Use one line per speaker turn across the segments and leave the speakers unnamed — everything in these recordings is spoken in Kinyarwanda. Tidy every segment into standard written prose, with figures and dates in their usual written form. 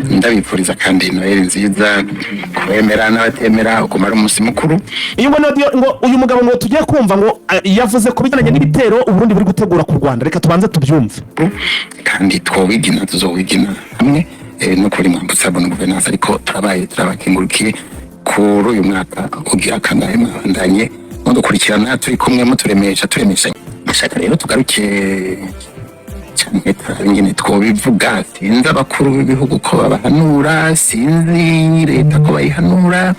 ndabipfuriza kandi Noheli nziza kwemera n'abatemera kumara umunsi mukuru.
Iyo ngo uyu mugabo ngo tugiye kumva ngo yavuze ku bijyanye n'ibitero Uburundi buri gutegura ku Rwanda, reka tubanze tubyumve.
Kandi twobigina tuzowigina hamwe no kuri mwambutsa bona guverinance, ariko turabakengurukiye kuri uyu mwaka ugira kangahe mwandanye mudukurikirana turi kumwe muturemesha Ashaka rero tugaruke cyane ingene twobivuga, sinzi abakuru b'ibihugu ko babahanura, sinzi leta ko bayihanura,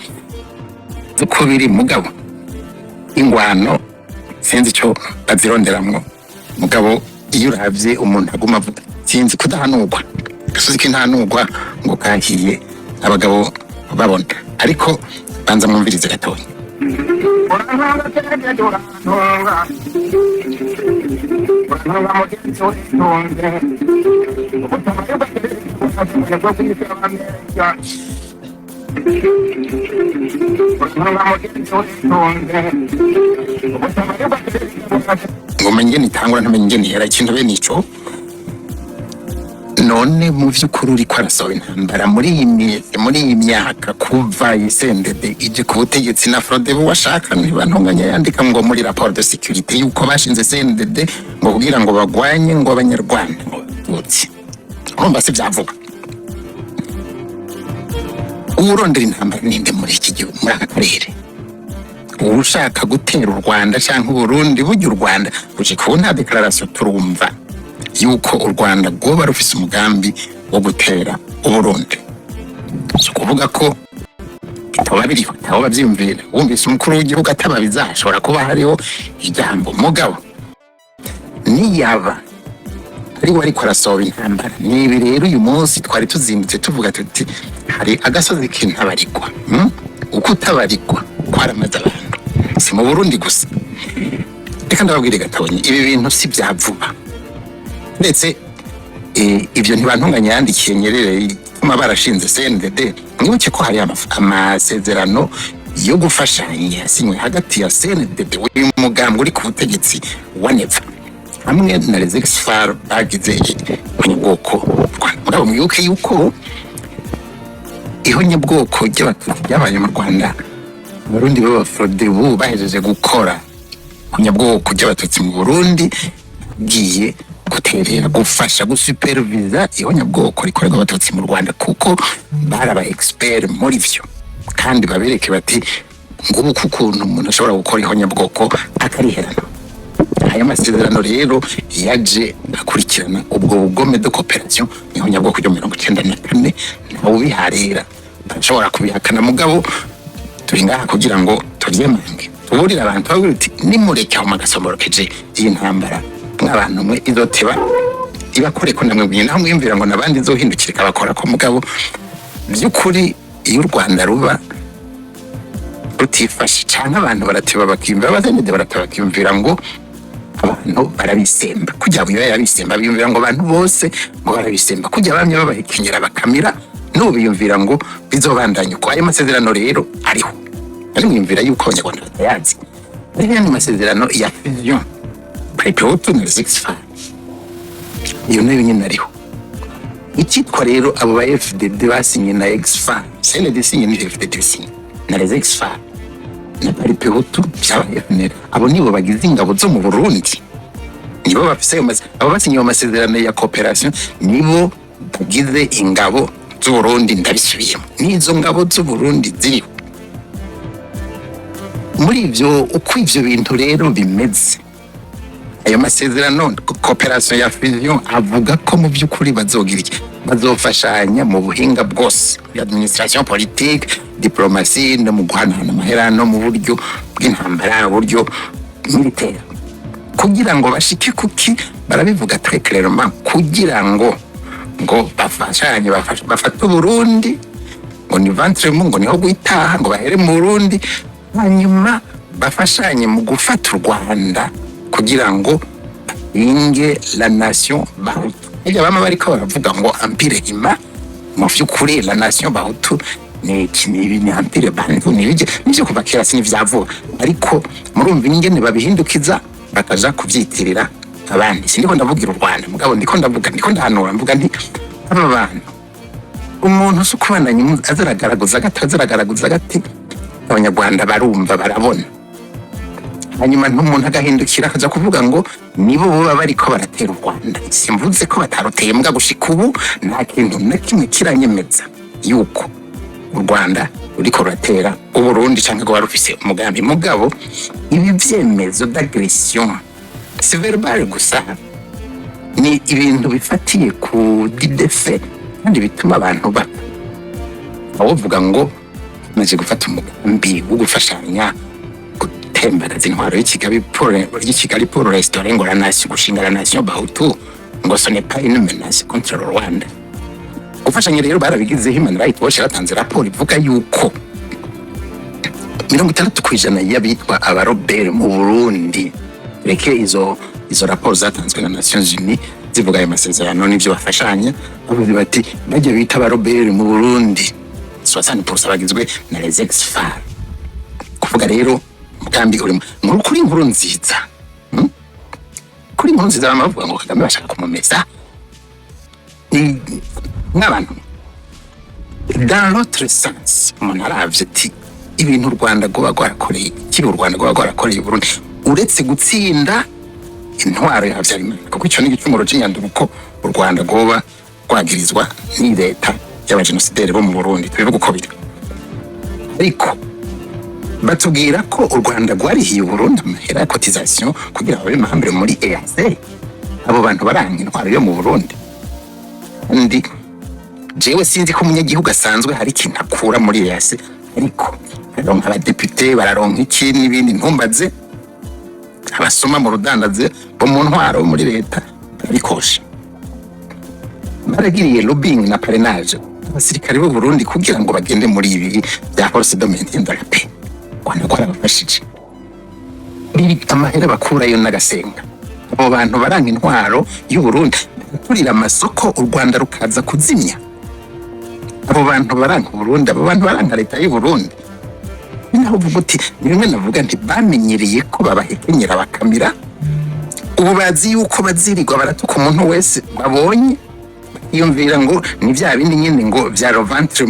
uko biri mugabo ingwano sinzi icyo bazironderamwo. Mugabo iyo uravye umuntu aguma avuga sinzi kudahanurwa, gasozi k'intanurwa ngo kahiye abagabo babona, ariko banza mwumvirize gatonya. Ngomenge nitangura ntamenye ingene yera ikintu bene ico. None mu vy'ukuri uriko arasoba intambara muri iyi myaka kuva isendede ije ku butegetsi na Frodebu washaka ntibantunganya yandika ngo muri rapport de sécurité yuko bashinze sendede ngo kugira ngo bagwanye ngo abanyarwanda bose urumva se byavuga. Urondera intambara ninde muri iki gihugu muri aka karere? Ushaka gutera u Rwanda cyangwa Uburundi burya u Rwanda uje kubona declaration turumva yuko u Rwanda goba rufise umugambi wo gutera Uburundi. So kuvuga ko bitaba biriho aho bavyumvira, wumvise umukuru w'igihugu atababiza ashobora kuba hariho ijambo mugabo niyaba ari wari kwarasoba intambara. Nibi rero uyu munsi twari tuzindutse tuvuga tuti hari agasozi k'intabarikwa, uko utabarikwa kwaramaze abantu si mu Burundi gusa. Reka ndababwire gatonye ibi bintu si byavuba, ndetse ibyo ntibantunganya yandikiye Nyerere kuma barashinze CNDD. Mwibuke ko hari amasezerano yo gufashanya yasinywe hagati ya CNDD uyu mugambwe uri ku butegetsi wa Neva hamwe na les exfar bagize bwoko Rwanda. Mwibuke yuko ihonyabwoko ry'abatutsi byabaye mu Rwanda, Burundi baba Frodebu bahejeje gukora ihonyabwoko ry'abatutsi mu Burundi, giye guterera gufasha gusupervisa ihonyabwoko rikorerwa abatutsi mu Rwanda, kuko baraba expert muri vyo kandi babereke bati ngubu kukuntu umuntu ashobora gukora ihonyabwoko akariherana. Aya masezerano rero yaje akurikirana ubwo bugome de coopération ihonyabwoko ryo 1994 ntawe biharera bashobora kubihakana. Mugabo turi ngaha kugira ngo tuvyemange tuburira abantu bavuga uti nimureke aho magasomorokeje iyi ntambara nk'abantu mwe izoteba ibakore ko namwe bwina hamwe imvira ngo nabandi zohindukirika bakora ko. Mugabo by'ukuri iyo u Rwanda ruba rutifashe cyane abantu barateba bakimva bazende baratabakimvira ngo abantu barabisemba kujya buyo yabisemba biyumvira ngo abantu bose ngo barabisemba kujya bamye babahikinyira bakamira no biyumvira ngo bizobandanya ko ayo masezerano rero ariho. Ari mwimvira yuko abanyarwanda batayazi rero ni masezerano ya fusion prepeotu na zixfa iyo nayo nyine ariho. Icyitwa rero abo ba FDD basinye na exfa CNDD sinye ni FDD sinye na les exfa na prepeotu by'abaFNL abo nibo bagize ingabo zo mu Burundi, nibo bafise abo basinye amasezerano ya coopération, nibo bagize ingabo z'u Burundi. Ndabisubiyemo nizo ngabo z'u Burundi ziri muri ivyo. Uko ivyo bintu rero bimeze, ayo masezerano coopération ya fusion avuga ko mu by'ukuri bazogira iki, bazofashanya mu buhinga bwose, administration politique, diplomatie no mu guhanahana amaherano mu buryo bw'intambara, buryo militaire, kugira ngo bashike kuki barabivuga très clairement, kugira ngo bafashanye bafata Burundi ngo ni ventre mu ngo niho guitaha ngo bahere mu Burundi, hanyuma bafashanye mu gufata u Rwanda kugira ngo inge la nation Bahutu. Ejya bama bariko baravuga ngo empire ima mu vy'ukuri la nation Bahutu ni empire Bantu nibije nivyo kuva kera sinivyavuga, ariko murumva ingene babihindukiza bakaja kuvyitirira abandi. Sindiko ndavugira u Rwanda mugabo ndiko ndahanura mvuga nti aba bantu umuntu usukubandanya azaragaragaza gati abanyarwanda barumva barabona hanyuma n'umuntu agahindukira akaza kuvuga ngo nibo boba bariko baratera u Rwanda simvuze ko bataruteye mbwa gushika ubu nta kintu na kimwe kiranyemeza yuko u Rwanda uriko ruratera Uburundi canke ngo warufise umugambi mugabo ibi vyemezo d'agression si verbal gusa ni ibintu bifatiye ku didefe kandi bituma abantu bapfa aho vuga ngo maze gufata umugambi wo gufashanya gutembagaza intwaro y'Ikigali pour restaurer ngo la nation gushinga la nation bahutu ngo ce n'est pas une menace contre le Rwanda gufashanya rero barabigize Human Rights Watch yatanze raporo ivuga yuko 60% y'abitwa abarobere mu Burundi reke izo raporo zatanzwe na Nations Unies zivuga ayo masezerano n'ivyo bafashanya bavuze bati bajye bita abarobere mu Burundi 60% bagizwe na les ex-FARC kuvuga rero mugambi urimo kuri inkuru nziza kuri inkuru nziza bamavuga ngo Kagame bashaka kumumeza n'abantu dans l'autre sens umuntu aravye ati ibintu u Rwanda goba gwarakoreye kibi u Rwanda goba gwarakoreye Burundi uretse gutsinda intwaro ya Habyarimana kuko ico n'igicumuro c'inyanduruko u Rwanda goba rwagirizwa ni leta y'abajenosideri bo mu Burundi tubivuga uko biri ariko batubwira ko u Rwanda gwarihiye Burundi amahera ya cotisation kugira babe mahambere muri EAC abo bantu baranga intwaro yo mu Burundi ndi jewe sinzi ko umunyagihugu asanzwe hari ikintu akura muri EAC ariko baronka abadepite bararonka iki n'ibindi ntumbaze abasoma mu rudandaze bo mu ntwaro muri leta barikosha baragiriye lobbying na parrainage abasirikare b'u Burundi kugira ngo bagende muri ibi bya force de maintien de la paix Rwanda rwarabafashije amahera bakurayo n'agasenga abo bantu baranga intwaro y'u Burundi turira amasoko u Rwanda rukaza kuzimya abo bantu baranga Burundi abo bantu baranga leta y'u Burundi naho uvuga nimwe navuga nti bamenyereye ko babahekenyera bakamira ubu bazi yuko bazirirwa baratuka umuntu wese babonye yumvira ngo ni bya bindi nyine ngo bya le ventre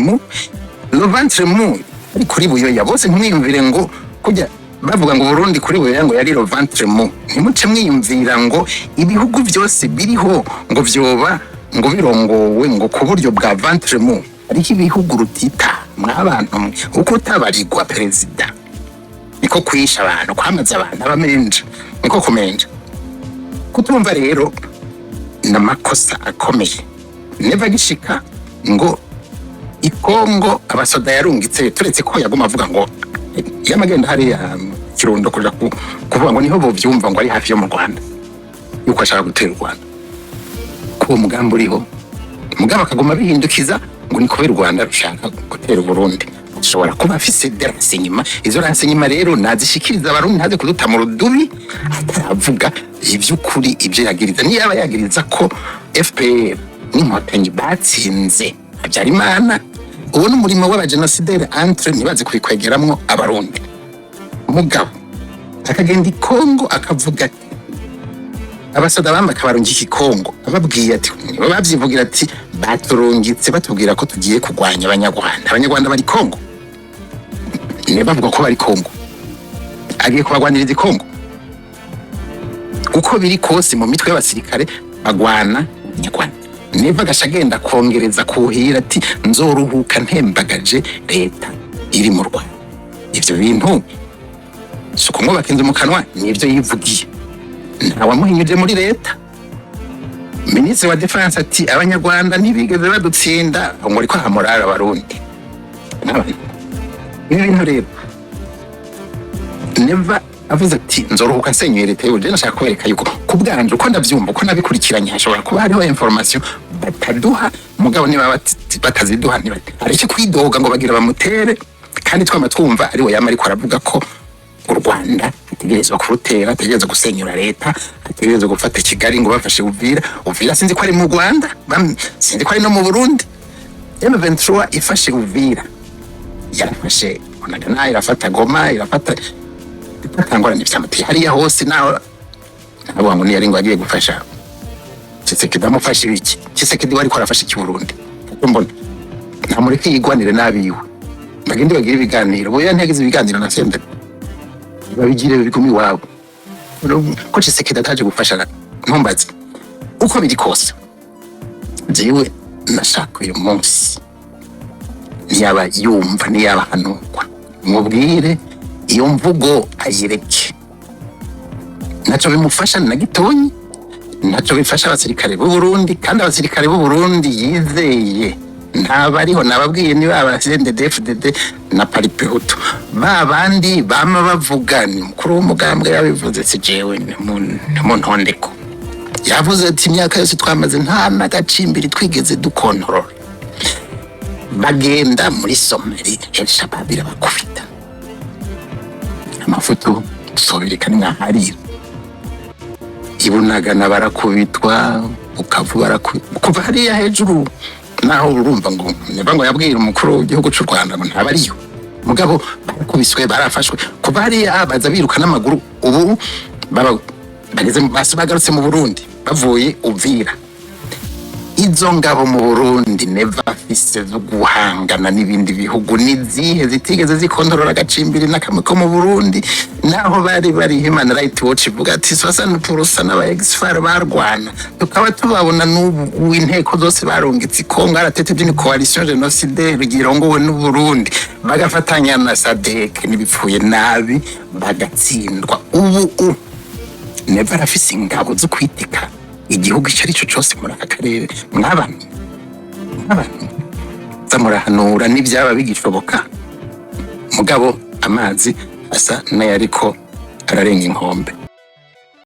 mou ari kuri buyoya bose ntimwiyumvire ngo kujya bavuga ngo Burundi kuri buyoya ngo yari le ventre mou ntimuce mwiyumvira ngo ibihugu byose biriho ngo vyoba ngo birongowe ngo ku buryo bwa ventre mou ariko ibihugu rutita mwabantu uko utabarirwa perezida niko kwisha abantu kwamaza abantu abamenje niko kumenja kutumva rero namakosa akomeye Neva gishika ngo ikongo abasoda yarungitse turetse ko yaguma avuga ngo yamagenda hari kirundo kuja kuvuga ngo niho bo vyumva ngo ari hafi yo mu Rwanda yuko ashaka gutera u Rwanda ko umugambi uriho mugabo akagoma bihindukiza ngo ni kubera u Rwanda rushaka gutera Burundi ashobora kuba afise renseignement izo renseignement rero nazishikiriza abarundi ntaze kuduta mu rudubi ataravuga ivy'ukuri ivyo yagiriza niyo aba yagiriza ko FPR n'inkotanyi batsinze Habyarimana uwo n'umurimo w'abajenosideri entre ntibaze kubikwegeramwo abarundi mugabo akagenda i Kongo akavuga ati abasoda bamba kabarungika i Kongo ababwiye ati nibo bavyivugira ati baturungitse batubwira ko tugiye kugwanya abanyarwanda bari Kongo ne bavuga ko bari Kongo agiye kubagwaniriza i Kongo uko biri kose mu mitwe y'abasirikare bagwana abanyarwanda Neva gashagenda kongereza kuhira ati nzoruhuka ntembagaje leta iri mu Rwanda ivyo bintu suko ngo bakenze mu kanwa nivyo yivugiye ntawamuhinyuje muri leta Ministre wa Defense ati abanyarwanda ntibigeze badutsinda ngo ariko hamorara abarundi ibintu rero Neva avuze ati nzoruhuka nsenyuye leta y'u Burundi nashaka kwereka yuko kubwanje uko ndavyumva uko nabikurikiranye hashobora kuba hariho information bataduha mugabo niba bataziduha ntibati areke kwidoga ngo bagira bamutere kandi twama twumva ari we yama ariko aravuga ko u Rwanda ategerezwa kurutera ategerezwa gusenyura leta ategerezwa gufata Kigali ngo bafashe Uvira sinzi ko ari mu Rwanda sinzi ko ari no mu Burundi M23 ifashe Uvira yarafashe onagana irafata Goma irafata atangora n'ivyamuteye hariya hose naho abo ngo niyari ngo agiye gufasha Tshisekedi amufashe iki Tshisekedi wari ko arafasha iki Burundi mbona ntamureke yigwanire nabiwe bagende bagire ibiganiro boya ntegeze ibiganiro na sende babigire bikumi iwabo ko Tshisekedi ataje gufasha ntumbaze uko biri kose jewe nashaka uyu munsi ntiyaba yumva ntiyaba hanurwa mubwire iyo mvugo ayireke naco bimufasha na gitonyi naco bifasha abasirikare b'u Burundi kandi abasirikare b'u Burundi yizeye ntabariho nababwiye niba abasende DFDD na paripehutu babandi bama bavugana mukuru w'umugambwe yabivuze si jewe mu ntondeko yavuze ati imyaka yose twamaze nta nagacimbiri twigeze dukontorora bagenda muri Somali Al-Shabaab bakufita amafoto soberekana nkaharira ibunagana barakubitwa ukavu kuva hariya hejuru naho urumva ngo niba ngo yabwira umukuru w'igihugu cy'u Rwanda ngo ntabariyo mugabo barakubiswe barafashwe kuva hariya baza biruka n'amaguru ubu bageze bagarutse mu Burundi bavuye Uvira izo ngabo mu Burundi Neva afise zo guhangana n'ibindi bihugu nizihe zitigeze zikontorora agacimbiri n'akamwe ko mu Burundi naho bari Human Rights Watch ivuga ati 60% n'aba exfar barwana tukaba tubabona n'ubu inteko zose barungitse Kongo arateteje ni coalition génocidaire girongowe n'u Burundi bagafatanya na SADC nibipfuye nabi bagatsindwa ubu Neva afise ingabo zo kwitika igihugu cyari cyo cyose muri aka karere mwabana zamurahanura n'ibyaba bigishoboka mugabo amazi asa n'ayariko ararenga inkombe